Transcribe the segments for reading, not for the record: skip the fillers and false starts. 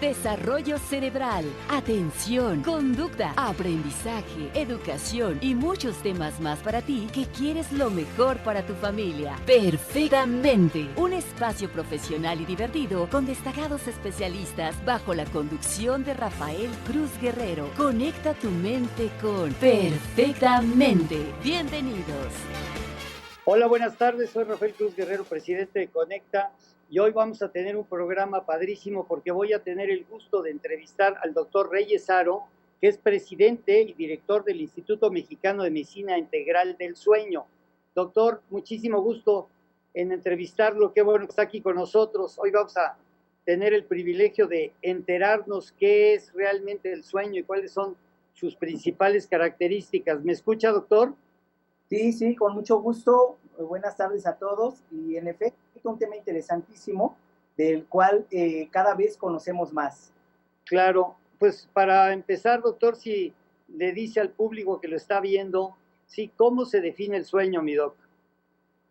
desarrollo cerebral, atención, conducta, aprendizaje, educación y muchos temas más para ti que quieres lo mejor para tu familia. Perfectamente. Un espacio profesional y divertido con destacados especialistas bajo la conducción de Rafael Cruz Guerrero. Conecta tu mente con Perfectamente. Bienvenidos. Hola, buenas tardes. Soy Rafael Cruz Guerrero, presidente de Conecta. Y hoy vamos a tener un programa padrísimo porque voy a tener el gusto de entrevistar al doctor Reyes Haro, que es presidente y director del Instituto Mexicano de Medicina Integral del Sueño. Doctor, muchísimo gusto en entrevistarlo. Qué bueno que está aquí con nosotros. Hoy vamos a tener el privilegio de enterarnos qué es realmente el sueño y cuáles son sus principales características. ¿Me escucha, doctor? Sí, con mucho gusto. Buenas tardes a todos. Y en efecto, un tema interesantísimo del cual cada vez conocemos más. Claro, pues para empezar, doctor, si le dice al público que lo está viendo, sí, ¿cómo se define el sueño, mi doc?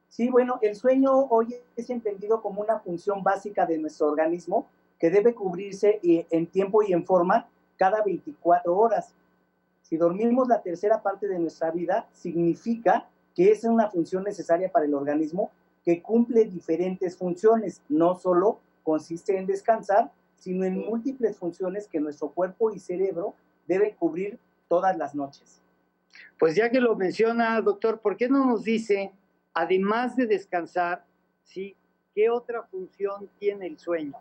Sí, bueno, el sueño hoy es entendido como una función básica de nuestro organismo que debe cubrirse en tiempo y en forma cada 24 horas. Si dormimos la tercera parte de nuestra vida, significa que es una función necesaria para el organismo que cumple diferentes funciones. No solo consiste en descansar, sino en múltiples funciones que nuestro cuerpo y cerebro deben cubrir todas las noches. Pues ya que lo menciona, doctor, ¿por qué no nos dice, además de descansar, sí, qué otra función tiene el sueño?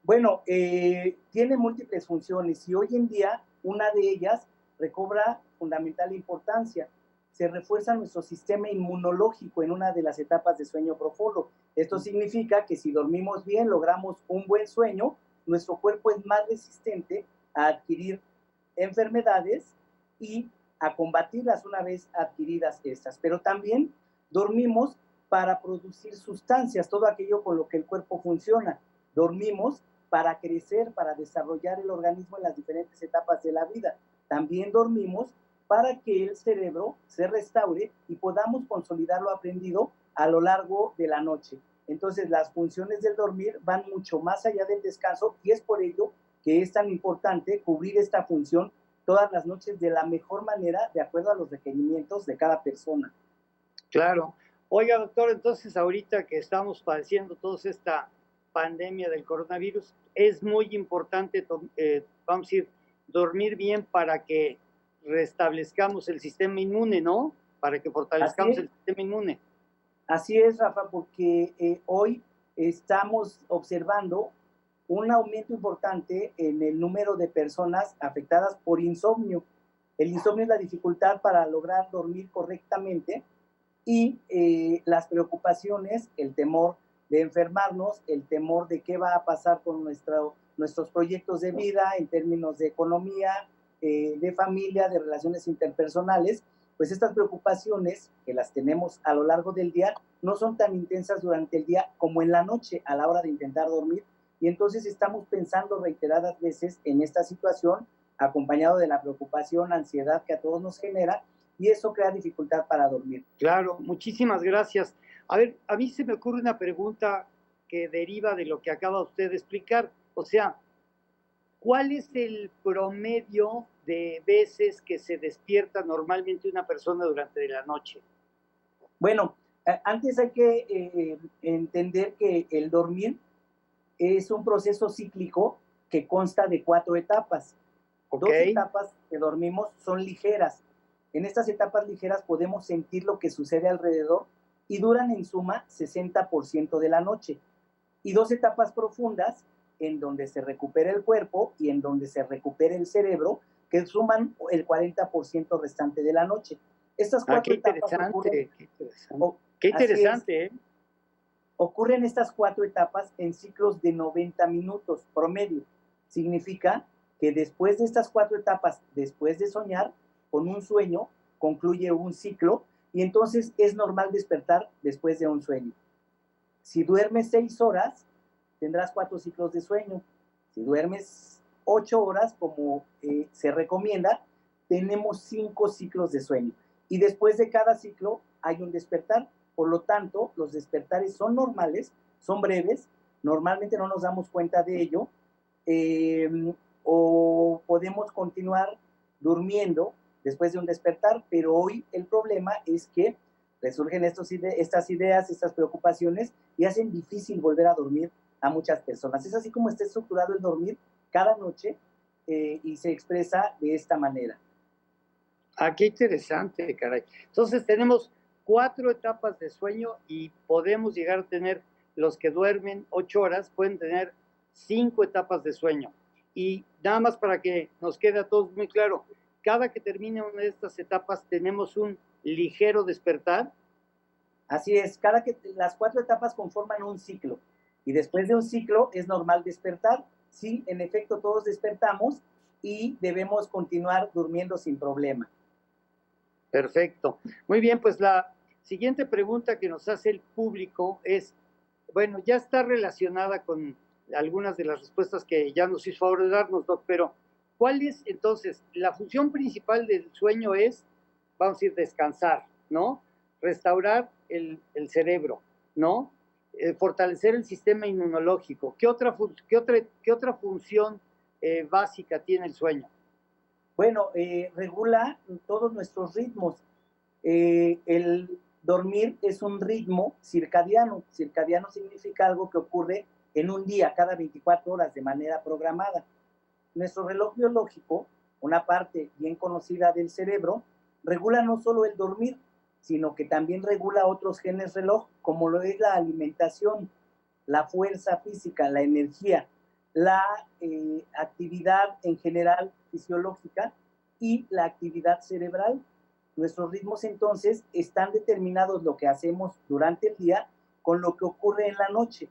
Bueno, tiene múltiples funciones y hoy en día una de ellas recobra fundamental importancia. Se refuerza nuestro sistema inmunológico en una de las etapas de sueño profundo. Esto significa que si dormimos bien, logramos un buen sueño, nuestro cuerpo es más resistente a adquirir enfermedades y a combatirlas una vez adquiridas estas. Pero también dormimos para producir sustancias, todo aquello con lo que el cuerpo funciona. Dormimos para crecer, para desarrollar el organismo en las diferentes etapas de la vida. También dormimos para que el cerebro se restaure y podamos consolidar lo aprendido a lo largo de la noche. Entonces, las funciones del dormir van mucho más allá del descanso y es por ello que es tan importante cubrir esta función todas las noches de la mejor manera, de acuerdo a los requerimientos de cada persona. Claro. Oiga, doctor, entonces ahorita que estamos padeciendo toda esta pandemia del coronavirus, es muy importante, vamos a decir, dormir bien para que restablezcamos el sistema inmune, ¿no? Para que fortalezcamos el sistema inmune. Así es, Rafa, porque hoy estamos observando un aumento importante en el número de personas afectadas por insomnio. El insomnio es la dificultad para lograr dormir correctamente y las preocupaciones, el temor de enfermarnos, el temor de qué va a pasar con nuestros proyectos de vida en términos de economía, de familia, de relaciones interpersonales, pues estas preocupaciones que las tenemos a lo largo del día no son tan intensas durante el día como en la noche a la hora de intentar dormir y entonces estamos pensando reiteradas veces en esta situación acompañado de la preocupación, ansiedad que a todos nos genera y eso crea dificultad para dormir. Claro, muchísimas gracias. A ver, a mí se me ocurre una pregunta que deriva de lo que acaba usted de explicar. O sea, ¿cuál es el promedio de veces que se despierta normalmente una persona durante la noche? Bueno, antes hay que entender que el dormir es un proceso cíclico que consta de 4 etapas. Okay. 2 etapas que dormimos son ligeras. En estas etapas ligeras podemos sentir lo que sucede alrededor y duran en suma 60% de la noche. Y 2 etapas profundas en donde se recupera el cuerpo y en donde se recupera el cerebro, que suman el 40% restante de la noche. Estas 4 etapas ocurren... Qué interesante, Ocurren estas 4 etapas en ciclos de 90 minutos promedio. Significa que después de estas 4 etapas, después de soñar, con un sueño, concluye un ciclo y entonces es normal despertar después de un sueño. Si duermes 6 horas, tendrás 4 ciclos de sueño. Si duermes 8 horas, como se recomienda, tenemos 5 ciclos de sueño. Y después de cada ciclo hay un despertar. Por lo tanto, los despertares son normales, son breves, normalmente no nos damos cuenta de ello, eh, o podemos continuar durmiendo después de un despertar, pero hoy el problema es que resurgen estas ideas, estas preocupaciones y hacen difícil volver a dormir a muchas personas. Es así como está estructurado el dormir cada noche y se expresa de esta manera. Ah, qué interesante, caray. Entonces tenemos 4 etapas de sueño y podemos llegar a tener, los que duermen 8 horas, pueden tener 5 etapas de sueño. Y nada más para que nos quede a todos muy claro, cada que termine una de estas etapas tenemos un ligero despertar. Así es, las 4 etapas conforman un ciclo y después de un ciclo es normal despertar. Sí, en efecto, todos despertamos y debemos continuar durmiendo sin problema. Perfecto. Muy bien, pues la siguiente pregunta que nos hace el público es, bueno, ya está relacionada con algunas de las respuestas que ya nos hizo favor de darnos, Doc, pero ¿cuál es entonces la función principal del sueño? Es, vamos a decir, descansar, ¿no? Restaurar el cerebro, ¿no? Fortalecer el sistema inmunológico. ¿Qué otra función básica tiene el sueño? Bueno, regula todos nuestros ritmos. El dormir es un ritmo circadiano. Circadiano significa algo que ocurre en un día, cada 24 horas, de manera programada. Nuestro reloj biológico, una parte bien conocida del cerebro, regula no solo el dormir, sino que también regula otros genes reloj, como lo es la alimentación, la fuerza física, la energía, la actividad en general fisiológica y la actividad cerebral. Nuestros ritmos entonces están determinados lo que hacemos durante el día con lo que ocurre en la noche.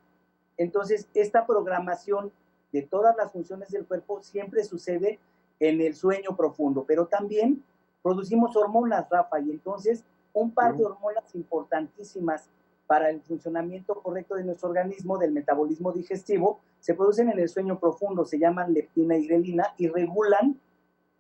Entonces, esta programación de todas las funciones del cuerpo siempre sucede en el sueño profundo, pero también producimos hormonas, Rafa, y entonces un par de hormonas importantísimas para el funcionamiento correcto de nuestro organismo, del metabolismo digestivo, se producen en el sueño profundo, se llaman leptina y grelina y regulan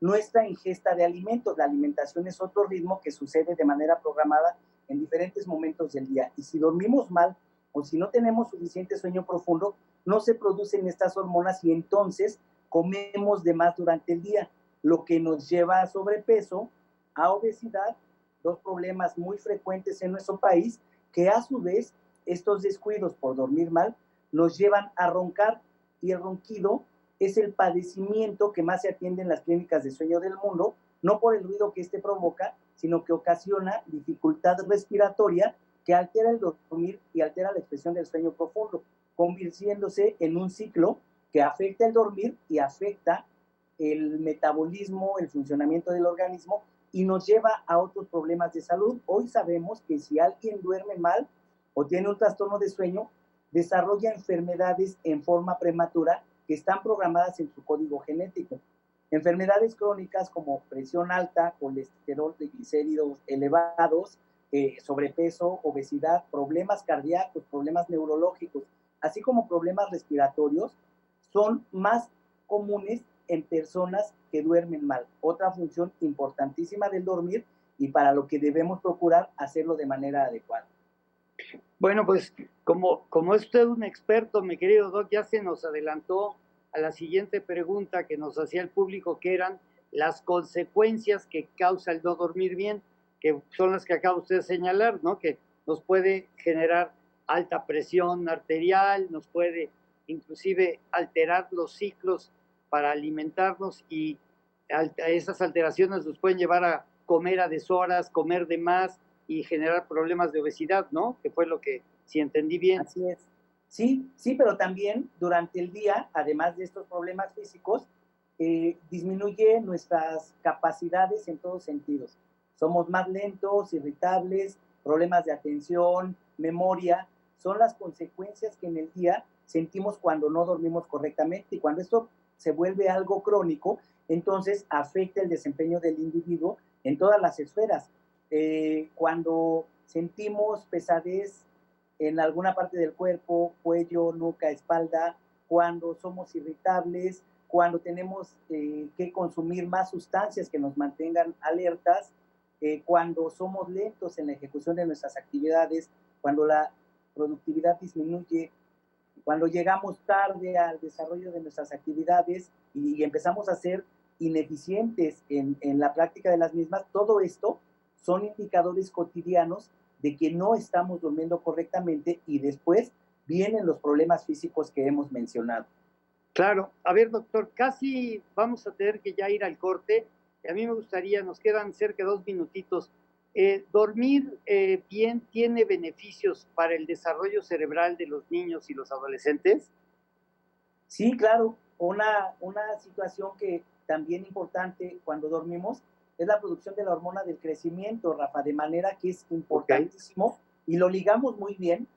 nuestra ingesta de alimentos. La alimentación es otro ritmo que sucede de manera programada en diferentes momentos del día. Y si dormimos mal o si no tenemos suficiente sueño profundo, no se producen estas hormonas y entonces comemos de más durante el día, lo que nos lleva a sobrepeso, a obesidad, dos problemas muy frecuentes en nuestro país, que a su vez estos descuidos por dormir mal nos llevan a roncar, y el ronquido es el padecimiento que más se atiende en las clínicas de sueño del mundo, no por el ruido que este provoca, sino que ocasiona dificultad respiratoria que altera el dormir y altera la expresión del sueño profundo, convirtiéndose en un ciclo que afecta el dormir y afecta el metabolismo, el funcionamiento del organismo y nos lleva a otros problemas de salud. Hoy sabemos que si alguien duerme mal o tiene un trastorno de sueño, desarrolla enfermedades en forma prematura que están programadas en su código genético. Enfermedades crónicas como presión alta, colesterol, triglicéridos elevados, sobrepeso, obesidad, problemas cardíacos, problemas neurológicos, así como problemas respiratorios, son más comunes en personas que duermen mal. Otra función importantísima del dormir y para lo que debemos procurar hacerlo de manera adecuada. Bueno, pues como es usted un experto, mi querido Doc, ya se nos adelantó a la siguiente pregunta que nos hacía el público, que eran las consecuencias que causa el no dormir bien, que son las que acaba usted de señalar, ¿no? Que nos puede generar alta presión arterial, nos puede inclusive alterar los ciclos para alimentarnos y esas alteraciones nos pueden llevar a comer a deshoras, comer de más y generar problemas de obesidad, ¿no? Que fue lo que, si entendí bien. Así es. Sí, sí, pero también durante el día, además de estos problemas físicos, disminuye nuestras capacidades en todos sentidos. Somos más lentos, irritables, problemas de atención, memoria, son las consecuencias que en el día sentimos cuando no dormimos correctamente y cuando esto se vuelve algo crónico, entonces afecta el desempeño del individuo en todas las esferas. Cuando sentimos pesadez en alguna parte del cuerpo, cuello, nuca, espalda, cuando somos irritables, cuando tenemos que consumir más sustancias que nos mantengan alertas, cuando somos lentos en la ejecución de nuestras actividades, cuando la productividad disminuye, cuando llegamos tarde al desarrollo de nuestras actividades y empezamos a ser ineficientes en la práctica de las mismas, todo esto son indicadores cotidianos de que no estamos durmiendo correctamente y después vienen los problemas físicos que hemos mencionado. Claro. A ver, doctor, casi vamos a tener que ya ir al corte. A mí me gustaría, nos quedan cerca de 2 minutitos. ¿Dormir bien tiene beneficios para el desarrollo cerebral de los niños y los adolescentes? Sí, claro. Una situación que también importante cuando dormimos es la producción de la hormona del crecimiento, Rafa, de manera que es importantísimo y lo ligamos muy bien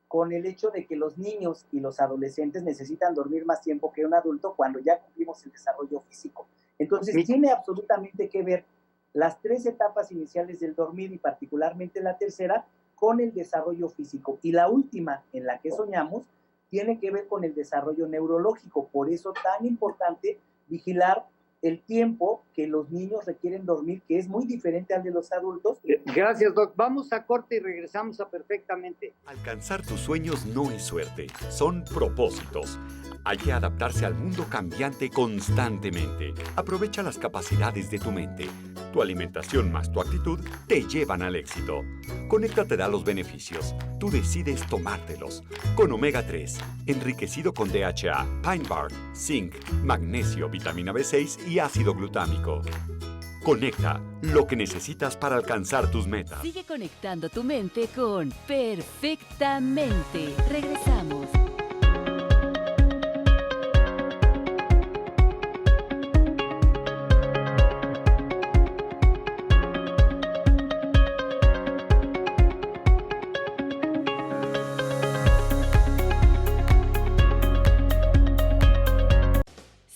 con el hecho de que los niños y los adolescentes necesitan dormir más tiempo que un adulto cuando ya cumplimos el desarrollo físico. Entonces, tiene absolutamente que ver las 3 etapas iniciales del dormir y particularmente la tercera con el desarrollo físico. Y la última, en la que soñamos, tiene que ver con el desarrollo neurológico. Por eso tan importante vigilar el tiempo que los niños requieren dormir, que es muy diferente al de los adultos. Gracias, Doc. Vamos a corte y regresamos a Perfectamente. Alcanzar tus sueños no es suerte, son propósitos. Hay que adaptarse al mundo cambiante constantemente. Aprovecha las capacidades de tu mente. Tu alimentación más tu actitud te llevan al éxito. Conéctate te da los beneficios. Tú decides tomártelos. Con Omega 3, enriquecido con DHA, Pine Bark, Zinc, magnesio, vitamina B6 y ácido glutámico. Conecta, lo que necesitas para alcanzar tus metas. Sigue conectando tu mente con Perfectamente. Regresamos.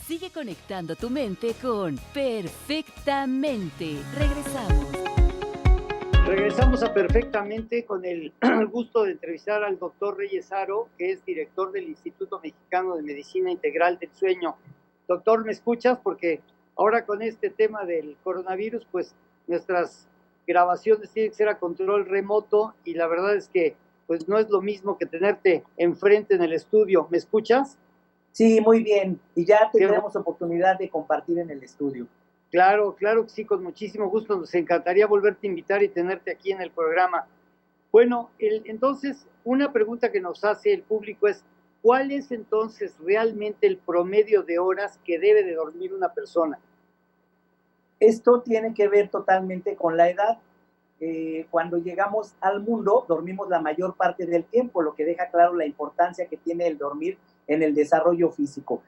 Sigue conectando tu mente con Perfectamente. Regresamos. Regresamos a Perfectamente con el gusto de entrevistar al doctor Reyes Haro, que es director del Instituto Mexicano de Medicina Integral del Sueño. Doctor, ¿me escuchas? Porque ahora con este tema del coronavirus, pues nuestras grabaciones tienen que ser a control remoto y la verdad es que pues no es lo mismo que tenerte enfrente en el estudio. ¿Me escuchas? Sí, muy bien. Y ya tendremos oportunidad de compartir en el estudio. Claro, claro que sí, con muchísimo gusto. Nos encantaría volverte a invitar y tenerte aquí en el programa. Bueno, entonces, una pregunta que nos hace el público es, ¿cuál es entonces realmente el promedio de horas que debe de dormir una persona? Esto tiene que ver totalmente con la edad. Cuando llegamos al mundo, dormimos la mayor parte del tiempo, lo que deja claro la importancia que tiene el dormir en el desarrollo físico.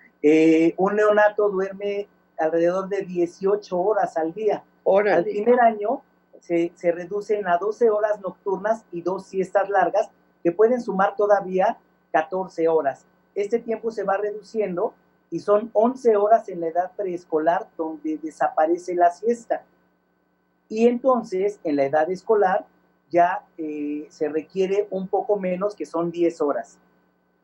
Un neonato duerme alrededor de 18 horas al día. ¡Órale! Al primer año se reducen a 12 horas nocturnas y 2 siestas largas que pueden sumar todavía 14 horas. Este tiempo se va reduciendo y son 11 horas en la edad preescolar donde desaparece la siesta. Y entonces en la edad escolar ya se requiere un poco menos, que son 10 horas.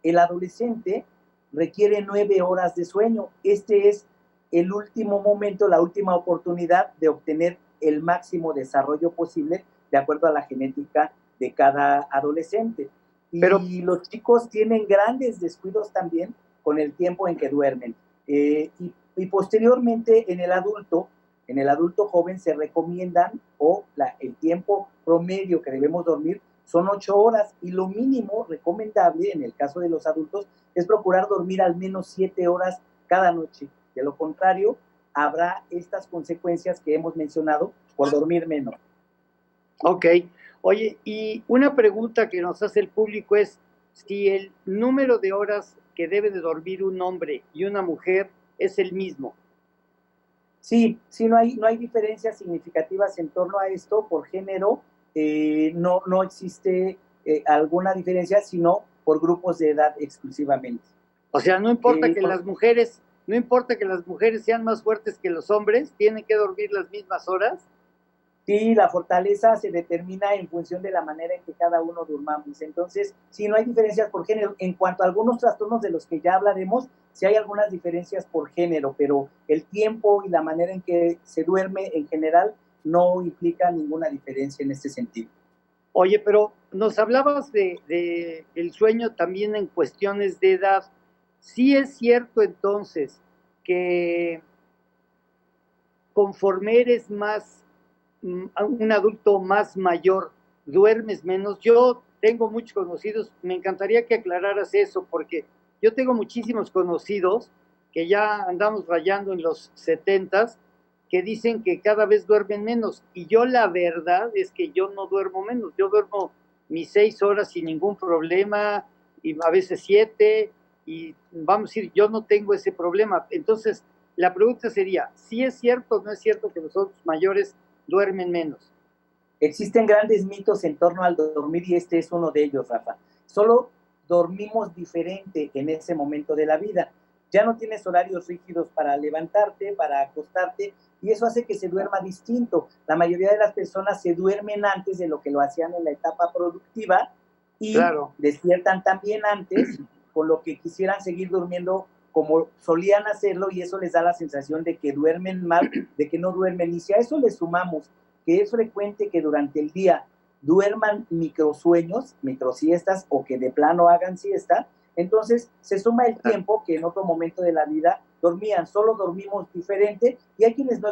El adolescente requiere 9 horas de sueño. Este es el último momento, la última oportunidad de obtener el máximo desarrollo posible de acuerdo a la genética de cada adolescente. Y los chicos tienen grandes descuidos también con el tiempo en que duermen. Y posteriormente en el adulto joven se recomiendan, el tiempo promedio que debemos dormir son 8 horas y lo mínimo recomendable en el caso de los adultos es procurar dormir al menos 7 horas cada noche. De lo contrario, habrá estas consecuencias que hemos mencionado por dormir menos. Ok. Oye, y una pregunta que nos hace el público es si el número de horas que debe de dormir un hombre y una mujer es el mismo. Sí, no hay diferencias significativas en torno a esto por género. No existe alguna diferencia, sino por grupos de edad exclusivamente. O sea, no importa que las mujeres sean más fuertes que los hombres, tienen que dormir las mismas horas. Sí, la fortaleza se determina en función de la manera en que cada uno durmamos. Entonces, sí, no hay diferencias por género. En cuanto a algunos trastornos de los que ya hablaremos, sí hay algunas diferencias por género, pero el tiempo y la manera en que se duerme en general no implica ninguna diferencia en este sentido. Oye, pero nos hablabas de el sueño también en cuestiones de edad. Sí es cierto entonces que conforme eres más, un adulto más mayor, duermes menos. Yo tengo muchos conocidos, me encantaría que aclararas eso, porque yo tengo muchísimos conocidos que ya andamos rayando en los 70 que dicen que cada vez duermen menos. Y yo la verdad es que yo no duermo menos, yo duermo mis 6 horas sin ningún problema, y a veces 7, y vamos a decir, yo no tengo ese problema. Entonces, la pregunta sería, ¿sí es cierto o no es cierto que los adultos mayores duermen menos? Existen grandes mitos en torno al dormir y este es uno de ellos, Rafa. Solo dormimos diferente en ese momento de la vida. Ya no tienes horarios rígidos para levantarte, para acostarte, y eso hace que se duerma distinto. La mayoría de las personas se duermen antes de lo que lo hacían en la etapa productiva y Claro. despiertan también antes, con lo que quisieran seguir durmiendo como solían hacerlo, y eso les da la sensación de que duermen mal, de que no duermen. Y si a eso le sumamos que es frecuente que durante el día duerman microsueños, microsiestas o que de plano hagan siesta, entonces se suma el tiempo que en otro momento de la vida dormían. Solo dormimos diferente y hay quienes no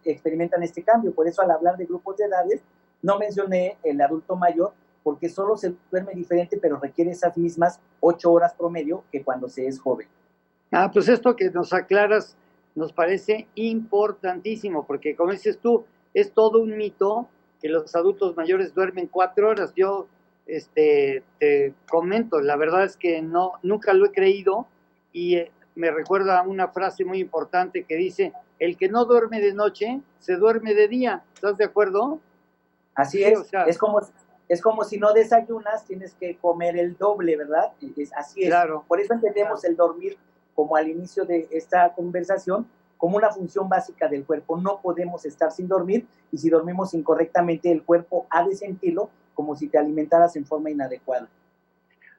experimentan este cambio. Por eso al hablar de grupos de edades no mencioné el adulto mayor, porque solo se duerme diferente, pero requiere esas mismas 8 horas promedio que cuando se es joven. Pues esto que nos aclaras nos parece importantísimo, porque como dices tú, es todo un mito que los adultos mayores duermen 4 horas. Yo te comento, la verdad es que no, nunca lo he creído, y me recuerda una frase muy importante que dice, el que no duerme de noche, se duerme de día. ¿Estás de acuerdo? Así Sí, o sea, es como si no desayunas, tienes que comer el doble, ¿verdad? Así es. claro. Por eso entendemos el dormir, como al inicio de esta conversación, como una función básica del cuerpo. No podemos estar sin dormir, y si dormimos incorrectamente, el cuerpo ha de sentirlo como si te alimentaras en forma inadecuada.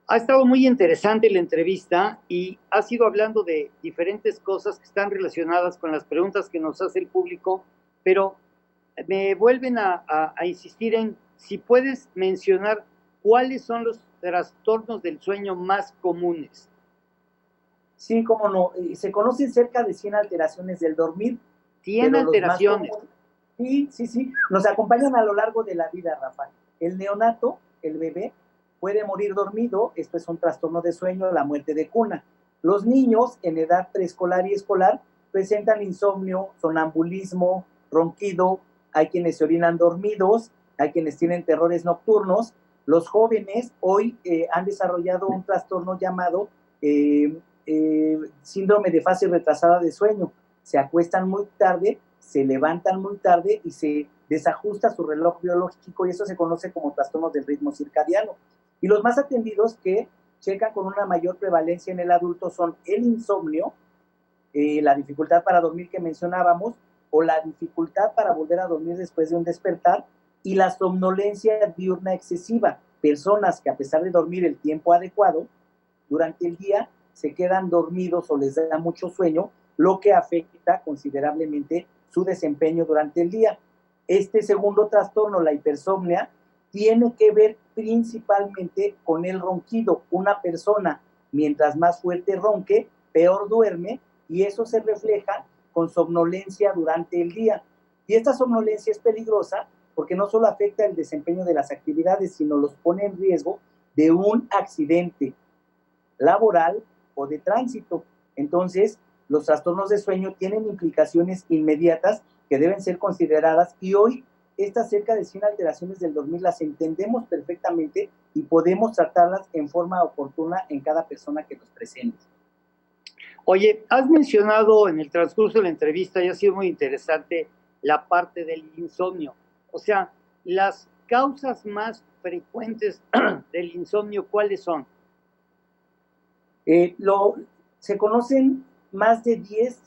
Ha estado muy interesante la entrevista y has ido hablando de diferentes cosas que están relacionadas con las preguntas que nos hace el público, pero me vuelven a insistir en si puedes mencionar cuáles son los trastornos del sueño más comunes. Sí, cómo no. Se conocen cerca de 100 alteraciones del dormir, 100 pero los más alteraciones. comunes, sí, nos acompañan a lo largo de la vida, Rafael. El neonato, el bebé, puede morir dormido, esto es un trastorno de sueño, la muerte de cuna. Los niños en edad preescolar y escolar presentan insomnio, sonambulismo, ronquido, hay quienes se orinan dormidos, hay quienes tienen terrores nocturnos. Los jóvenes hoy han desarrollado un trastorno llamado síndrome de fase retrasada de sueño. Se acuestan muy tarde, se levantan muy tarde y se desajusta su reloj biológico, y eso se conoce como trastornos del ritmo circadiano. Y los más atendidos que checan con una mayor prevalencia en el adulto son el insomnio, la dificultad para dormir que mencionábamos, o la dificultad para volver a dormir después de un despertar, y la somnolencia diurna excesiva. Personas que a pesar de dormir el tiempo adecuado, durante el día se quedan dormidos o les da mucho sueño, lo que afecta considerablemente su desempeño durante el día. Este segundo trastorno, la hipersomnia, tiene que ver principalmente con el ronquido. Una persona, mientras más fuerte ronque, peor duerme, y eso se refleja con somnolencia durante el día. Y esta somnolencia es peligrosa porque no solo afecta el desempeño de las actividades, sino los pone en riesgo de un accidente laboral o de tránsito. Entonces, los trastornos de sueño tienen implicaciones inmediatas que deben ser consideradas, y hoy estas cerca de 100 alteraciones del dormir las entendemos perfectamente y podemos tratarlas en forma oportuna en cada persona que nos presente. Oye, has mencionado en el transcurso de la entrevista, y ha sido muy interesante, la parte del insomnio. O sea, las causas más frecuentes del insomnio, ¿cuáles son? Se conocen más de 10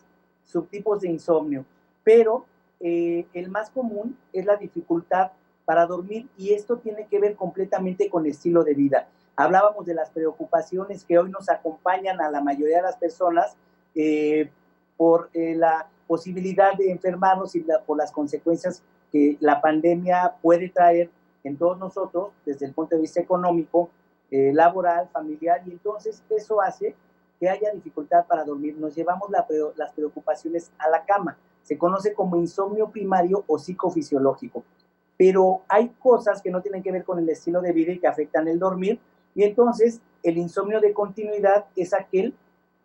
subtipos de insomnio, pero el más común es la dificultad para dormir, y esto tiene que ver completamente con estilo de vida. Hablábamos de las preocupaciones que hoy nos acompañan a la mayoría de las personas por la posibilidad de enfermarnos y por las consecuencias que la pandemia puede traer en todos nosotros desde el punto de vista económico, laboral, familiar, y entonces eso hace que haya dificultad para dormir. Nos llevamos las preocupaciones a la cama. Se conoce como insomnio primario o psicofisiológico. Pero hay cosas que no tienen que ver con el estilo de vida y que afectan el dormir, y entonces el insomnio de continuidad es aquel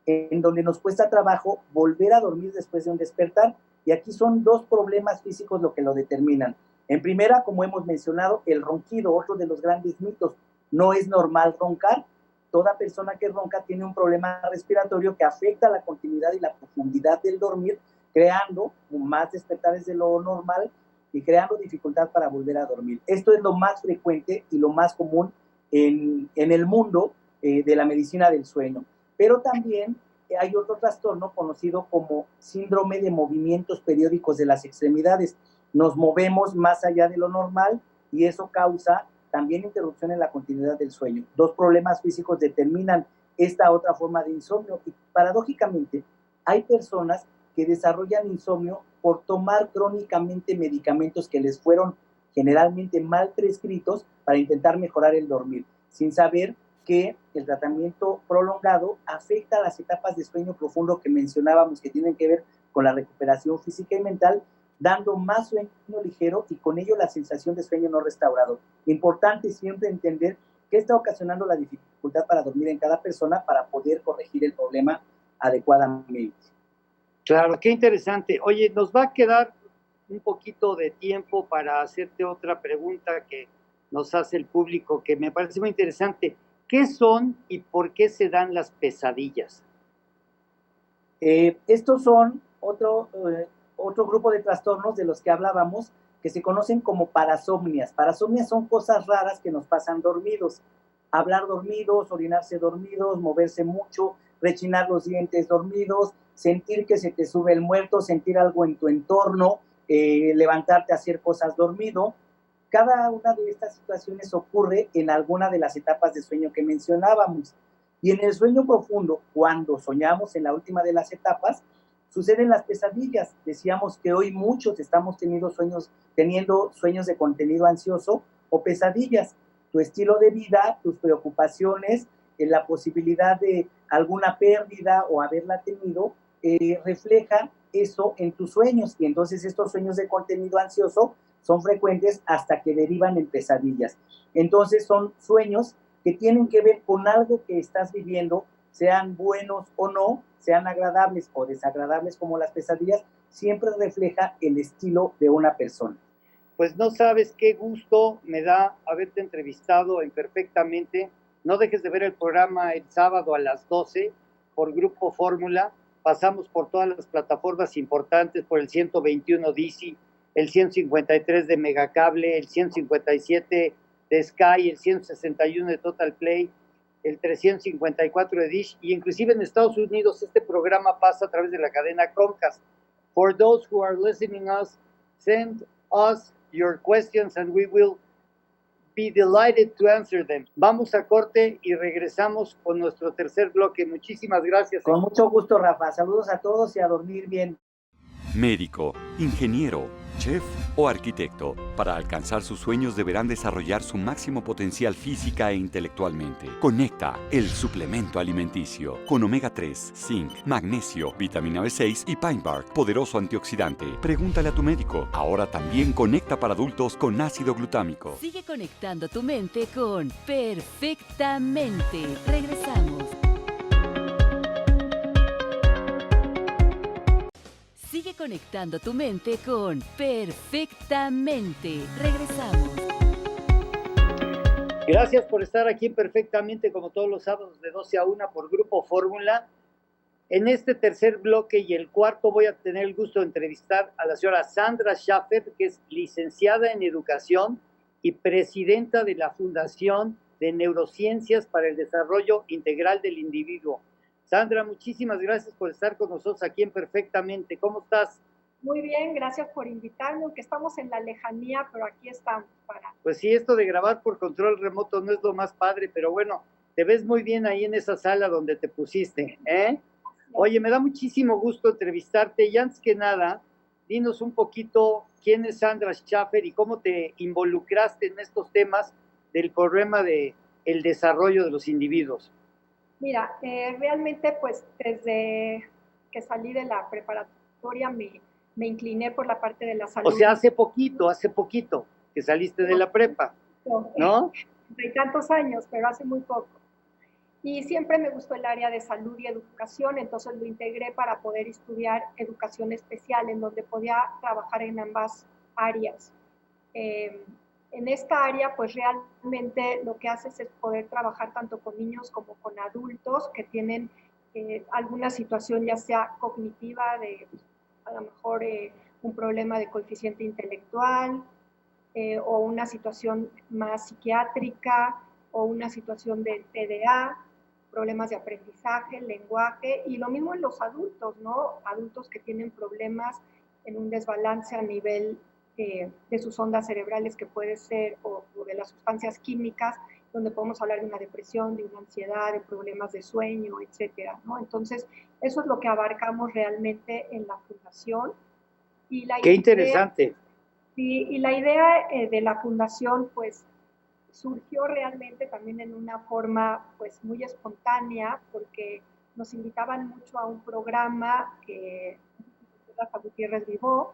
en donde nos cuesta trabajo volver a dormir después de un despertar, y aquí son dos problemas físicos lo que lo determinan. En primera, como hemos mencionado, el ronquido, otro de los grandes mitos. No es normal roncar. Toda persona que ronca tiene un problema respiratorio que afecta la continuidad y la profundidad del dormir, creando más despertares de lo normal y creando dificultad para volver a dormir. Esto es lo más frecuente y lo más común en el mundo de la medicina del sueño. Pero también hay otro trastorno conocido como síndrome de movimientos periódicos de las extremidades. Nos movemos más allá de lo normal y eso causa también interrupción en la continuidad del sueño. Dos problemas físicos determinan esta otra forma de insomnio, y paradójicamente hay personas que desarrollan insomnio por tomar crónicamente medicamentos que les fueron generalmente mal prescritos para intentar mejorar el dormir, sin saber que el tratamiento prolongado afecta las etapas de sueño profundo que mencionábamos, que tienen que ver con la recuperación física y mental, dando más sueño ligero y con ello la sensación de sueño no restaurado. Importante siempre entender qué está ocasionando la dificultad para dormir en cada persona para poder corregir el problema adecuadamente. Claro, qué interesante. Oye, nos va a quedar un poquito de tiempo para hacerte otra pregunta que nos hace el público, que me parece muy interesante. ¿Qué son y por qué se dan las pesadillas? Estos son otro grupo de trastornos de los que hablábamos, que se conocen como parasomnias. Parasomnias son cosas raras que nos pasan dormidos. Hablar dormidos, orinarse dormidos, moverse mucho, rechinar los dientes dormidos, sentir que se te sube el muerto, sentir algo en tu entorno, levantarte a hacer cosas dormido. Cada una de estas situaciones ocurre en alguna de las etapas de sueño que mencionábamos. Y en el sueño profundo, cuando soñamos en la última de las etapas, suceden las pesadillas. Decíamos que hoy muchos estamos teniendo sueños de contenido ansioso o pesadillas. Tu estilo de vida, tus preocupaciones, la posibilidad de alguna pérdida o haberla tenido, refleja eso en tus sueños, y entonces estos sueños de contenido ansioso son frecuentes hasta que derivan en pesadillas. Entonces son sueños que tienen que ver con algo que estás viviendo, sean buenos o no, sean agradables o desagradables como las pesadillas, siempre refleja el estilo de una persona. Pues no sabes qué gusto me da haberte entrevistado en Perfectamente. No dejes de ver el programa el sábado a las 12 por Grupo Fórmula. Pasamos por todas las plataformas importantes, por el 121 DC, el 153 de Megacable, el 157 de Sky, el 161 de Total Play, el 354 de Dish, y inclusive en Estados Unidos este programa pasa a través de la cadena Comcast. For those who are listening us, send us your questions and we will be delighted to answer them. Vamos a corte y regresamos con nuestro tercer bloque. Muchísimas gracias. Con mucho gusto, Rafa. Saludos a todos y a dormir bien. Médico, ingeniero, chef o arquitecto. Para alcanzar sus sueños deberán desarrollar su máximo potencial física e intelectualmente. Conecta, el suplemento alimenticio, con omega 3, zinc, magnesio, vitamina B6 y pine bark, poderoso antioxidante. Pregúntale a tu médico. Ahora también Conecta para adultos con ácido glutámico. Sigue conectando tu mente con Perfectamente. Regresamos. Sigue conectando tu mente con Perfectamente. Regresamos. Gracias por estar aquí Perfectamente, como todos los sábados de 12 a 1 por Grupo Fórmula. En este tercer bloque y el cuarto voy a tener el gusto de entrevistar a la señora Sandra Schaffer, que es licenciada en Educación y presidenta de la Fundación de Neurociencias para el Desarrollo Integral del Individuo. Sandra, muchísimas gracias por estar con nosotros aquí en Perfectamente. ¿Cómo estás? Muy bien, gracias por invitarme, aunque estamos en la lejanía, pero aquí estamos para... Pues sí, esto de grabar por control remoto no es lo más padre, pero bueno, te ves muy bien ahí en esa sala donde te pusiste, ¿eh? Oye, me da muchísimo gusto entrevistarte y antes que nada, dinos un poquito quién es Sandra Schaffer y cómo te involucraste en estos temas del problema de el desarrollo de los individuos. Mira, realmente pues desde que salí de la preparatoria me incliné por la parte de la salud. O sea, hace poquito que saliste de la prepa, ¿no? De tantos años, pero hace muy poco. Y siempre me gustó el área de salud y educación, entonces lo integré para poder estudiar educación especial, en donde podía trabajar en ambas áreas. En esta área, pues realmente lo que haces es poder trabajar tanto con niños como con adultos que tienen alguna situación ya sea cognitiva, de a lo mejor un problema de coeficiente intelectual, o una situación más psiquiátrica, o una situación de TDA, problemas de aprendizaje, lenguaje, y lo mismo en los adultos, ¿no? Adultos que tienen problemas en un desbalance a nivel de sus ondas cerebrales, que puede ser, o de las sustancias químicas, donde podemos hablar de una depresión, de una ansiedad, de problemas de sueño, etcétera, ¿no? Entonces, eso es lo que abarcamos realmente en la fundación. Y la ¡Qué interesante! Y la idea de la fundación, pues, surgió realmente también en una forma, pues, muy espontánea, porque nos invitaban mucho a un programa que Rafa Gutiérrez Vivó,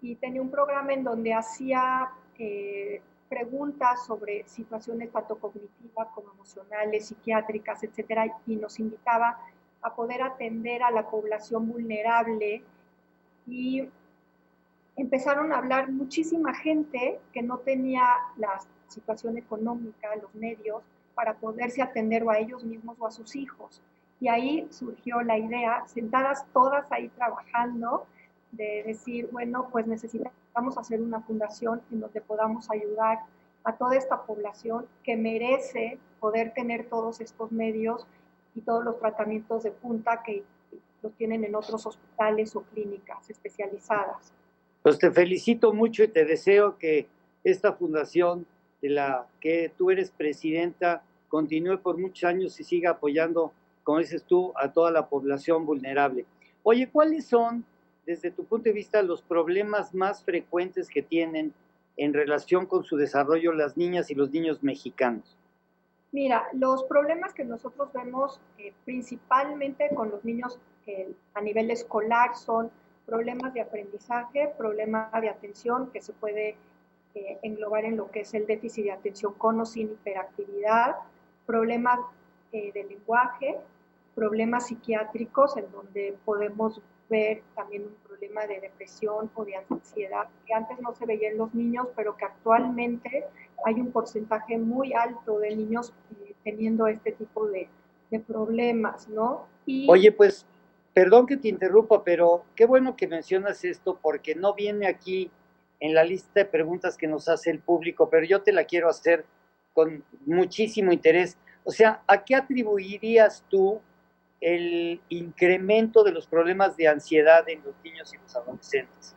y tenía un programa en donde hacía preguntas sobre situaciones tanto cognitivas como emocionales, psiquiátricas, etcétera, y nos invitaba a poder atender a la población vulnerable, y empezaron a hablar muchísima gente que no tenía la situación económica, los medios, para poderse atender o a ellos mismos o a sus hijos. Y ahí surgió la idea, sentadas todas ahí trabajando, de decir, bueno, pues necesitamos hacer una fundación en donde podamos ayudar a toda esta población que merece poder tener todos estos medios y todos los tratamientos de punta que los tienen en otros hospitales o clínicas especializadas. Pues te felicito mucho y te deseo que esta fundación de la que tú eres presidenta continúe por muchos años y siga apoyando, como dices tú, a toda la población vulnerable. Oye, ¿cuáles son, desde tu punto de vista, los problemas más frecuentes que tienen en relación con su desarrollo las niñas y los niños mexicanos? Mira, los problemas que nosotros vemos principalmente con los niños a nivel escolar son problemas de aprendizaje, problemas de atención, que se puede englobar en lo que es el déficit de atención con o sin hiperactividad, problemas de lenguaje, problemas psiquiátricos, en donde podemos ver también un problema de depresión o de ansiedad, que antes no se veía en los niños, pero que actualmente hay un porcentaje muy alto de niños teniendo este tipo de problemas, ¿no? Oye, pues, perdón que te interrumpa, pero qué bueno que mencionas esto porque no viene aquí en la lista de preguntas que nos hace el público, pero yo te la quiero hacer con muchísimo interés. O sea, ¿a qué atribuirías tú el incremento de los problemas de ansiedad en los niños y los adolescentes?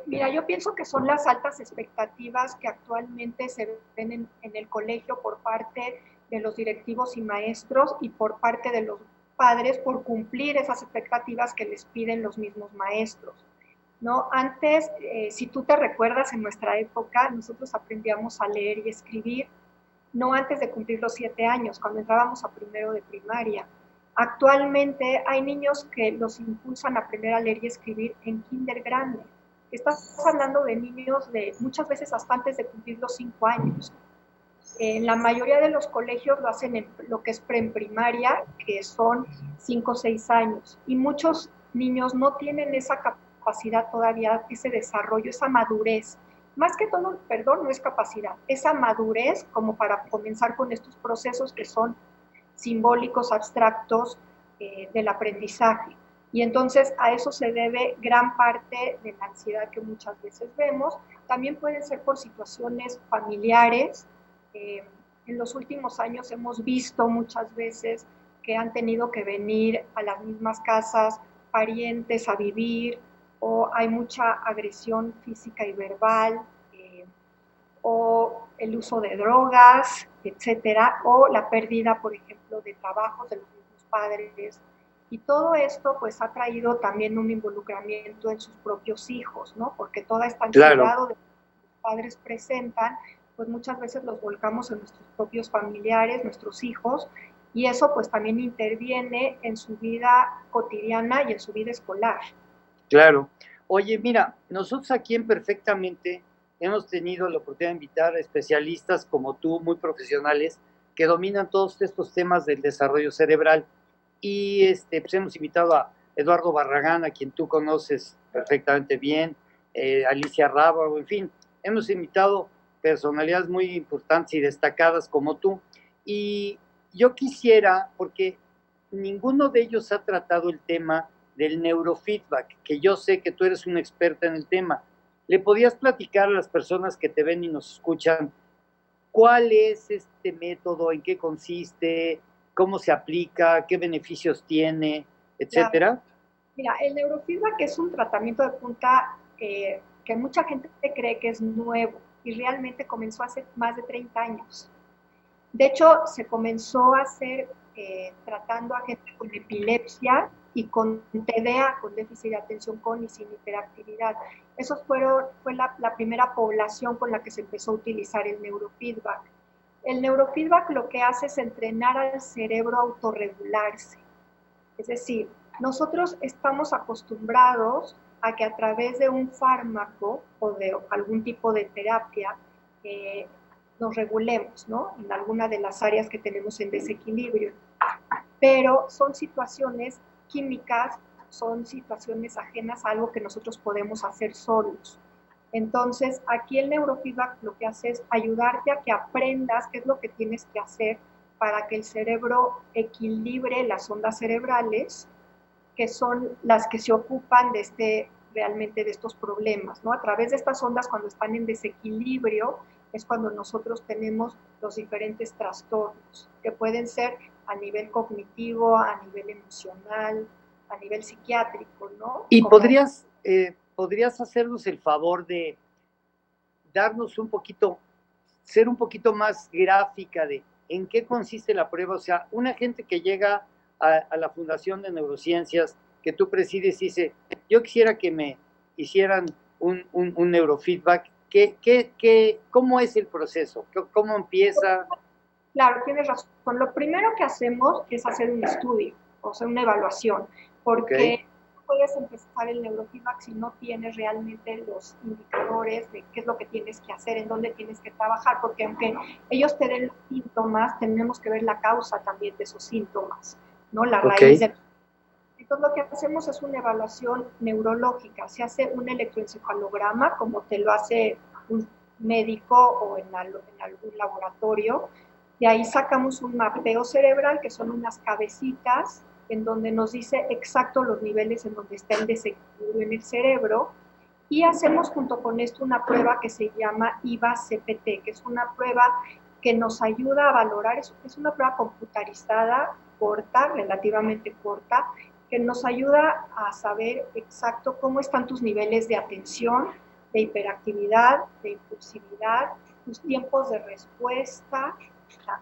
Mira, yo pienso que son las altas expectativas que actualmente se ven en el colegio por parte de los directivos y maestros y por parte de los padres por cumplir esas expectativas que les piden los mismos maestros, ¿no? Antes, si tú te recuerdas, en nuestra época, nosotros aprendíamos a leer y escribir, no antes de cumplir los 7 años, cuando entrábamos a primero de primaria. Actualmente hay niños que los impulsan a aprender a leer y escribir en kinder grande. Estás hablando de niños de muchas veces hasta antes de cumplir los 5 años. En la mayoría de los colegios lo hacen en lo que es preprimaria, que son 5 o 6 años. Y muchos niños no tienen esa capacidad todavía, ese desarrollo, esa madurez. Más que todo, perdón, no es capacidad, esa madurez como para comenzar con estos procesos que son simbólicos, abstractos del aprendizaje. Y entonces a eso se debe gran parte de la ansiedad que muchas veces vemos. También pueden ser por situaciones familiares. En los últimos años hemos visto muchas veces que han tenido que venir a las mismas casas parientes a vivir, o hay mucha agresión física y verbal, o el uso de drogas, etcétera, o la pérdida, por ejemplo, de trabajos de los mismos padres, Y todo esto pues ha traído también un involucramiento en sus propios hijos, ¿no? Porque toda esta ansiedad que los padres presentan, pues muchas veces los volcamos en nuestros propios familiares, nuestros hijos, y eso pues también interviene en su vida cotidiana y en su vida escolar. Claro. Oye, mira, nosotros aquí en Perfectamente hemos tenido la oportunidad de invitar a especialistas como tú, muy profesionales, que dominan todos estos temas del desarrollo cerebral. Y pues hemos invitado a Eduardo Barragán, a quien tú conoces perfectamente bien, Alicia Rábago, en fin, hemos invitado personalidades muy importantes y destacadas como tú. Y yo quisiera, porque ninguno de ellos ha tratado el tema del neurofeedback, que yo sé que tú eres una experta en el tema. ¿Le podías platicar a las personas que te ven y nos escuchan cuál es este método, en qué consiste, cómo se aplica, qué beneficios tiene, etcétera? Claro. Mira, el neurofeedback es un tratamiento de punta que mucha gente cree que es nuevo y realmente comenzó hace más de 30 años. De hecho, se comenzó a hacer tratando a gente con epilepsia y con TDA, con déficit de atención con y sin hiperactividad. Eso fue la primera población con la que se empezó a utilizar el neurofeedback. El neurofeedback lo que hace es entrenar al cerebro a autorregularse. Es decir, nosotros estamos acostumbrados a que a través de un fármaco o de algún tipo de terapia nos regulemos, ¿no? En alguna de las áreas que tenemos en desequilibrio. Pero son situaciones químicas, son situaciones ajenas a algo que nosotros podemos hacer solos. Entonces, aquí el neurofeedback lo que hace es ayudarte a que aprendas qué es lo que tienes que hacer para que el cerebro equilibre las ondas cerebrales, que son las que se ocupan realmente de estos problemas, ¿no? A través de estas ondas, cuando están en desequilibrio, es cuando nosotros tenemos los diferentes trastornos, que pueden ser a nivel cognitivo, a nivel emocional, a nivel psiquiátrico, ¿no? ¿Y podrías hacernos el favor de darnos un poquito, ser un poquito más gráfica de en qué consiste la prueba? O sea, una gente que llega a la Fundación de Neurociencias que tú presides y dice, yo quisiera que me hicieran un neurofeedback, ¿cómo es el proceso? ¿Cómo empieza? Claro, tienes razón. Lo primero que hacemos es hacer un estudio, o sea, una evaluación, porque no puedes empezar el neurofeedback si no tienes realmente los indicadores de qué es lo que tienes que hacer, en dónde tienes que trabajar, porque aunque ellos te den los síntomas, tenemos que ver la causa también de esos síntomas, ¿no? La raíz de... Entonces, lo que hacemos es una evaluación neurológica. Se hace un electroencefalograma, como te lo hace un médico o en algún laboratorio. De ahí sacamos un mapeo cerebral, que son unas cabecitas, en donde nos dice exacto los niveles en donde está el desequilibrio en el cerebro. Y hacemos junto con esto una prueba que se llama IVA-CPT, que es una prueba que nos ayuda a valorar, es una prueba computarizada, corta, relativamente corta, que nos ayuda a saber exacto cómo están tus niveles de atención, de hiperactividad, de impulsividad, tus tiempos de respuesta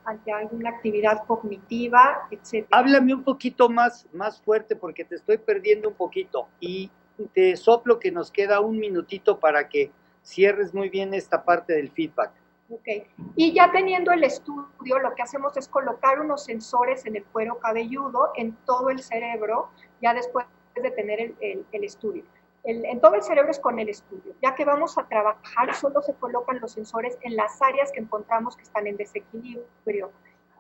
ante alguna actividad cognitiva, etc. Háblame un poquito más fuerte porque te estoy perdiendo un poquito y te soplo que nos queda un minutito para que cierres muy bien esta parte del feedback. Ok, y ya teniendo el estudio, lo que hacemos es colocar unos sensores en el cuero cabelludo, en todo el cerebro, ya después de tener el estudio. En todo el cerebro es con el estudio. Ya que vamos a trabajar, solo se colocan los sensores en las áreas que encontramos que están en desequilibrio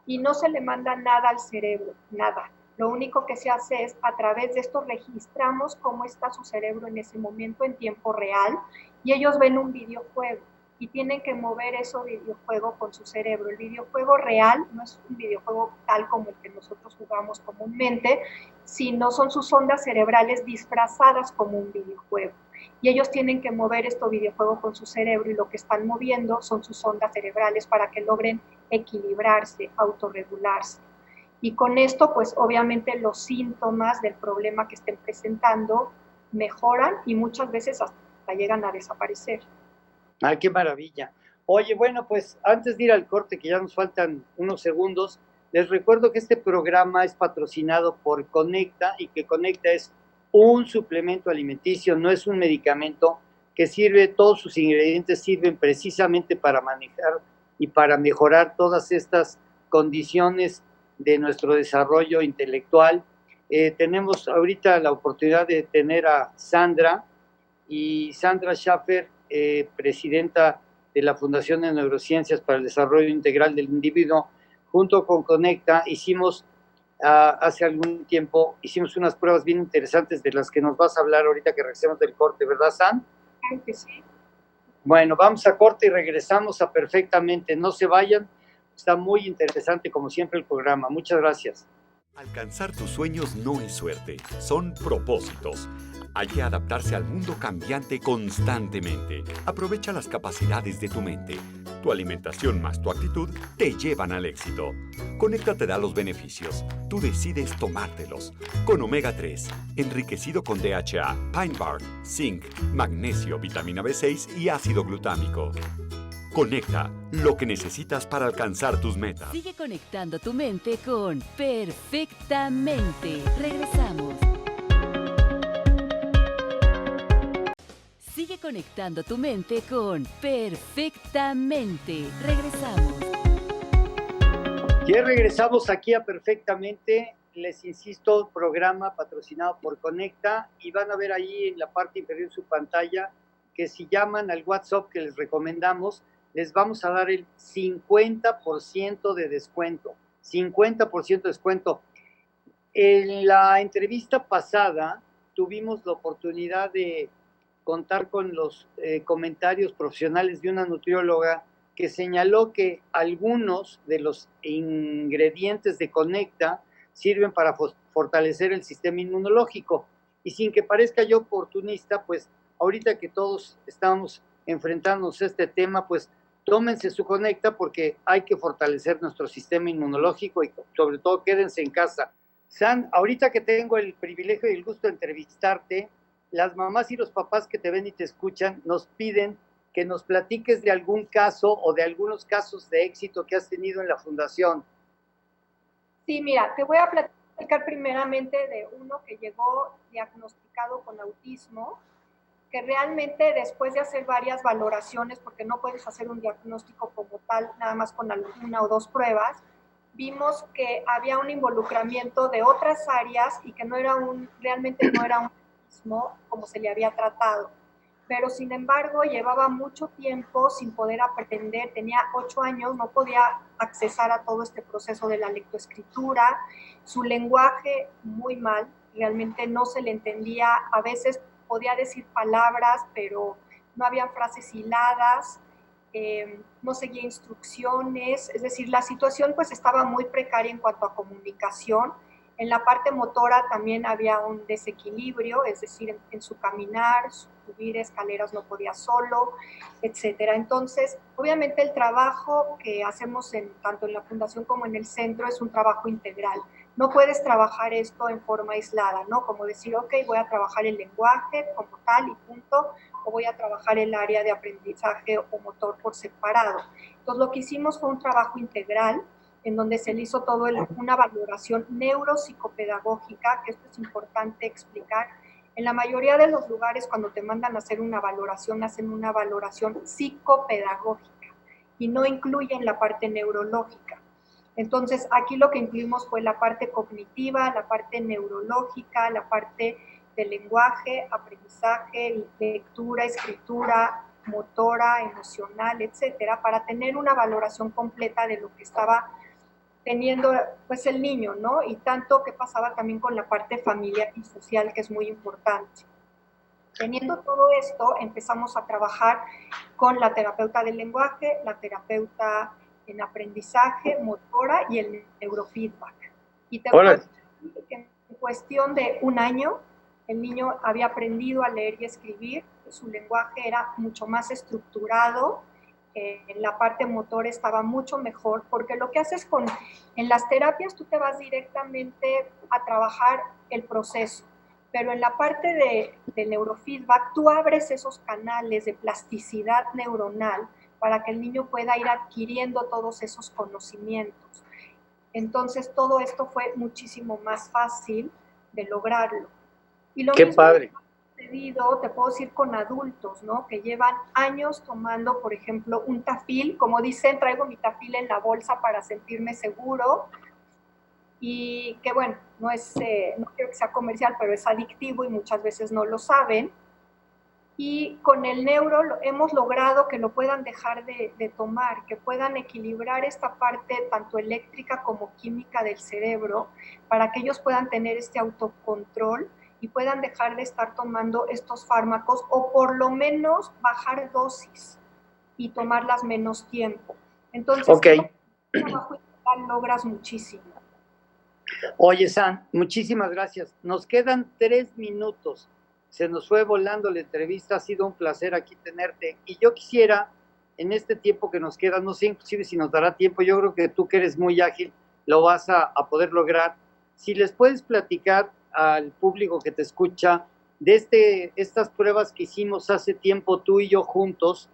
y no se le manda nada al cerebro, nada. Lo único que se hace es, a través de esto, registramos cómo está su cerebro en ese momento en tiempo real y ellos ven un videojuego y tienen que mover ese videojuego con su cerebro. El videojuego real no es un videojuego tal como el que nosotros jugamos comúnmente, sino son sus ondas cerebrales disfrazadas como un videojuego. Y ellos tienen que mover este videojuego con su cerebro y lo que están moviendo son sus ondas cerebrales para que logren equilibrarse, autorregularse. Y con esto, pues obviamente los síntomas del problema que estén presentando mejoran y muchas veces hasta llegan a desaparecer. ¡Ay, qué maravilla! Oye, bueno, pues antes de ir al corte, que ya nos faltan unos segundos, Les recuerdo que este programa es patrocinado por Conecta y que Conecta es un suplemento alimenticio, no es un medicamento que sirve, todos sus ingredientes sirven precisamente para manejar y para mejorar todas estas condiciones de nuestro desarrollo intelectual. Tenemos ahorita la oportunidad de tener a Sandra y Sandra Schaffer, presidenta de la Fundación de Neurociencias para el Desarrollo Integral del Individuo, junto con Conecta, hace algún tiempo, hicimos unas pruebas bien interesantes de las que nos vas a hablar ahorita que regresemos del corte, ¿verdad, San? Claro que sí. Bueno, vamos a corte y regresamos a Perfectamente. No se vayan, está muy interesante como siempre el programa. Muchas gracias. Alcanzar tus sueños no es suerte, son propósitos. Hay que adaptarse al mundo cambiante constantemente. Aprovecha las capacidades de tu mente. Tu alimentación más tu actitud te llevan al éxito. Conecta te da los beneficios. Tú decides tomártelos. Con Omega 3, enriquecido con DHA, Pine Bark, zinc, magnesio, vitamina B6 y ácido glutámico. Conecta, lo que necesitas para alcanzar tus metas. Sigue conectando tu mente con Perfectamente. Regresamos. Sigue conectando tu mente con Perfectamente. Regresamos. Ya regresamos aquí a Perfectamente. Les insisto, programa patrocinado por Conecta, y van a ver ahí en la parte inferior de su pantalla que si llaman al WhatsApp que les recomendamos, les vamos a dar el 50% de descuento. 50% de descuento. En la entrevista pasada tuvimos la oportunidad de contar con los comentarios profesionales de una nutrióloga que señaló que algunos de los ingredientes de Conecta sirven para fortalecer el sistema inmunológico. Y sin que parezca yo oportunista, pues ahorita que todos estamos enfrentándonos a este tema, pues tómense su Conecta porque hay que fortalecer nuestro sistema inmunológico y sobre todo quédense en casa. San, ahorita que tengo el privilegio y el gusto de entrevistarte, las mamás y los papás que te ven y te escuchan nos piden que nos platiques de algún caso o de algunos casos de éxito que has tenido en la fundación. Sí, mira, te voy a platicar primeramente de uno que llegó diagnosticado con autismo, que realmente después de hacer varias valoraciones, porque no puedes hacer un diagnóstico como tal, nada más con una o dos pruebas, vimos que había un involucramiento de otras áreas y que realmente no era un autismo como se le había tratado. Pero sin embargo llevaba mucho tiempo sin poder aprender, tenía 8 años, no podía accesar a todo este proceso de la lectoescritura, su lenguaje muy mal, realmente no se le entendía, a veces podía decir palabras, pero no había frases hiladas, no seguía instrucciones, es decir, la situación pues estaba muy precaria en cuanto a comunicación. En la parte motora también había un desequilibrio, es decir, en su caminar, subir escaleras no podía solo, etcétera. Entonces, obviamente el trabajo que hacemos tanto en la fundación como en el centro es un trabajo integral. No puedes trabajar esto en forma aislada, ¿no? Como decir, ok, voy a trabajar el lenguaje como tal y punto, o voy a trabajar el área de aprendizaje o motor por separado. Entonces, lo que hicimos fue un trabajo integral, en donde se le hizo una valoración neuropsicopedagógica, que esto es importante explicar. En la mayoría de los lugares, cuando te mandan a hacer una valoración, hacen una valoración psicopedagógica y no incluyen la parte neurológica. Entonces, aquí lo que incluimos fue la parte cognitiva, la parte neurológica, la parte de lenguaje, aprendizaje, lectura, escritura, motora, emocional, etcétera, para tener una valoración completa de lo que estaba teniendo pues el niño, ¿no? Y tanto que pasaba también con la parte familiar y social, que es muy importante. Teniendo todo esto, empezamos a trabajar con la terapeuta del lenguaje, la terapeuta en aprendizaje, motora y el neurofeedback. Y te cuento que en cuestión de un año, el niño había aprendido a leer y escribir, su lenguaje era mucho más estructurado, en la parte motor estaba mucho mejor, porque lo que haces en las terapias tú te vas directamente a trabajar el proceso, pero en la parte de neurofeedback tú abres esos canales de plasticidad neuronal para que el niño pueda ir adquiriendo todos esos conocimientos. Entonces todo esto fue muchísimo más fácil de lograrlo. Y lo Qué mismo padre. te puedo decir con adultos, ¿no? Que llevan años tomando, por ejemplo, un Tafil, como dicen, traigo mi Tafil en la bolsa para sentirme seguro, y que bueno, no quiero que sea comercial, pero es adictivo y muchas veces no lo saben. Y con el neuro hemos logrado que lo puedan dejar de tomar, que puedan equilibrar esta parte tanto eléctrica como química del cerebro, para que ellos puedan tener este autocontrol y puedan dejar de estar tomando estos fármacos, o por lo menos bajar dosis y tomarlas menos tiempo. Entonces, okay, con el trabajo integral logras muchísimo. Oye, San, muchísimas gracias. Nos quedan 3 minutos. Se nos fue volando la entrevista, ha sido un placer aquí tenerte. Y yo quisiera, en este tiempo que nos queda, no sé inclusive si nos dará tiempo, yo creo que tú que eres muy ágil, lo vas a poder lograr. Si les puedes platicar al público que te escucha de estas pruebas que hicimos hace tiempo tú y yo juntos,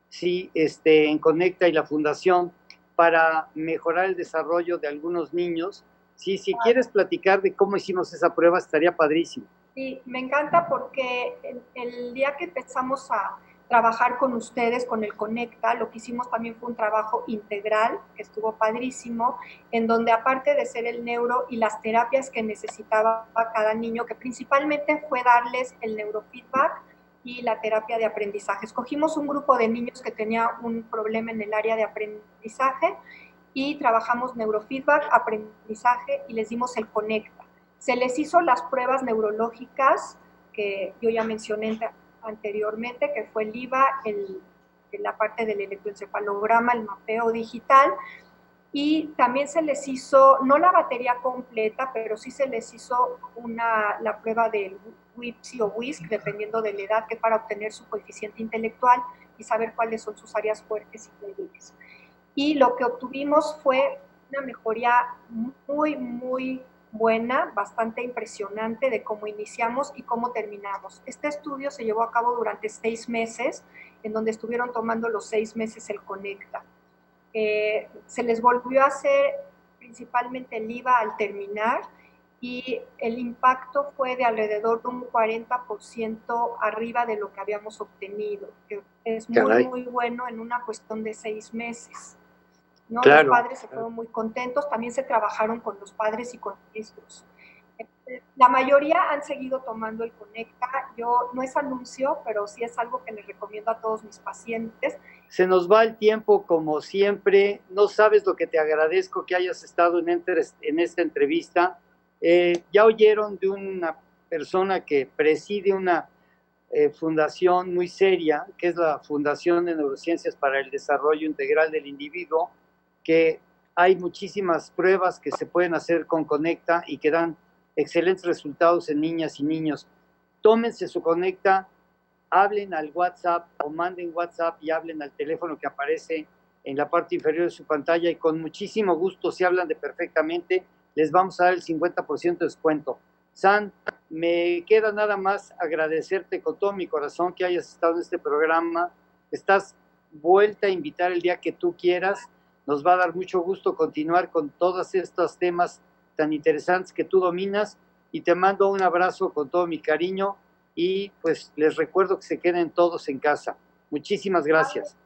sí, en Conecta y la Fundación, para mejorar el desarrollo de algunos niños. Sí, si quieres platicar de cómo hicimos esa prueba, estaría padrísimo. Sí, me encanta porque el día que empezamos a trabajar con ustedes, con el Conecta, lo que hicimos también fue un trabajo integral, que estuvo padrísimo, en donde aparte de ser el neuro y las terapias que necesitaba cada niño, que principalmente fue darles el neurofeedback y la terapia de aprendizaje. Escogimos un grupo de niños que tenía un problema en el área de aprendizaje y trabajamos neurofeedback, aprendizaje y les dimos el Conecta. Se les hizo las pruebas neurológicas que yo ya mencioné anteriormente, que fue el IVA, la parte del electroencefalograma, el mapeo digital, y también se les hizo, no la batería completa, pero sí se les hizo la prueba del WIPSI o WISC, dependiendo de la edad, que para obtener su coeficiente intelectual y saber cuáles son sus áreas fuertes y débiles. Y lo que obtuvimos fue una mejoría muy, muy buena, bastante impresionante de cómo iniciamos y cómo terminamos. Este estudio se llevó a cabo durante 6 meses, en donde estuvieron tomando los 6 meses el Conecta. Se les volvió a hacer principalmente el IVA al terminar, y el impacto fue de alrededor de un 40% arriba de lo que habíamos obtenido, que es muy, muy bueno en una cuestión de 6 meses. ¿No? Claro. Los padres se fueron muy contentos, también se trabajaron con los padres y con maestros. La mayoría han seguido tomando el Conecta. Yo no es anuncio, pero sí es algo que les recomiendo a todos mis pacientes. Se nos va el tiempo como siempre. No sabes lo que te agradezco que hayas estado en esta entrevista. Ya oyeron de una persona que preside una fundación muy seria, que es la Fundación de Neurociencias para el Desarrollo Integral del Individuo, que hay muchísimas pruebas que se pueden hacer con Conecta y que dan excelentes resultados en niñas y niños. Tómense su Conecta, hablen al WhatsApp o manden WhatsApp y hablen al teléfono que aparece en la parte inferior de su pantalla, y con muchísimo gusto, si hablan de perfectamente, les vamos a dar el 50% de descuento. San, me queda nada más agradecerte con todo mi corazón que hayas estado en este programa. Estás vuelta a invitar el día que tú quieras. Nos va a dar mucho gusto continuar con todos estos temas tan interesantes que tú dominas, y te mando un abrazo con todo mi cariño, y pues les recuerdo que se queden todos en casa. Muchísimas gracias.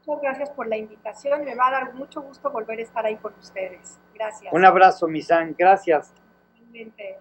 Muchas gracias por la invitación. Me va a dar mucho gusto volver a estar ahí con ustedes. Gracias. Un abrazo, mi San. Gracias. Igualmente.